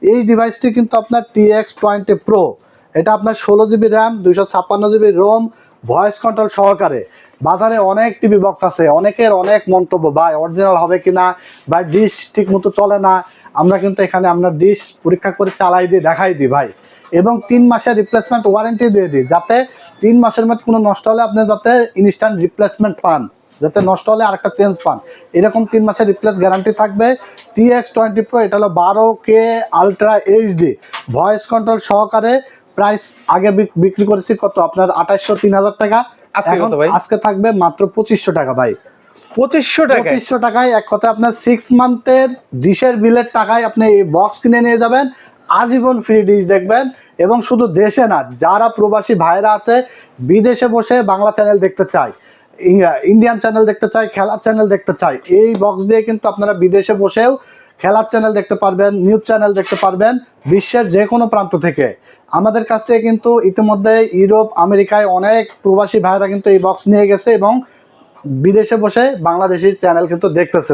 এই ডিভাইসটি কিন্তু আপনার TX20 Pro, এটা আপনার 16GB RAM, 256GB Rome, voice control সহকারে। বাজারে অনেক টিভি বক্স আছে, অনেকের অনেক মন্তব্য, ভাই অরিজিনাল হবে কিনা, বা ডিশ ঠিক মতো চলে না। আমরা কিন্তু এখানে আপনার ডিশ পরীক্ষা করে চালাই দিই, দেখাই দিই ভাই, এবং 3 মাসের রিপ্লেসমেন্ট ওয়ারেন্টি দিয়ে দিই, যাতে 3 মাসের মধ্যে কোনো নষ্ট হলে আপনি যাতে ইনস্ট্যান্ট রিপ্লেসমেন্ট পান, যাতে নষ্ট হলে আরেকটা চেঞ্জ পান, এরকম 3 মাসের রিপ্লেস গ্যারান্টি থাকবে। TX20 Pro, এটা হলো 12K ultra HD voice control সহকারে। প্রাইস আগে বিক্রি করেছি কত আপনার 2800-3000 টাকা, আজকে থাকবে মাত্র 2500 টাকা ভাই। 2500 টাকায় এক কথায় আপনার 6 মান্থের ডিশের বিলের টাকায় আপনি এই বক্স কিনে নিয়ে যাবেন, আজীবন ফ্রি ডিশ দেখবেন। এবং শুধু দেশে না, যারা প্রবাসী ভাইরা আছে বিদেশে বসে বাংলা চ্যানেল দেখতে চায়, ইন্ডিয়ান চ্যানেল দেখতে চায়, খেলার চ্যানেল দেখতে চায়, এই বক্স দিয়ে কিন্তু আপনারা বিদেশে বসেও খেলার চ্যানেল দেখতে পারবেন, নিউজ চ্যানেল দেখতে পারবেন বিশ্বের যে কোনো প্রান্ত থেকে। আমাদের কাছ থেকে কিন্তু ইতিমধ্যে ইউরোপ, আমেরিকায় অনেক প্রবাসী ভাইরা কিন্তু এই বক্স নিয়ে গেছে এবং বিদেশে বসে বাংলাদেশি চ্যানেল কিন্তু দেখতেছে।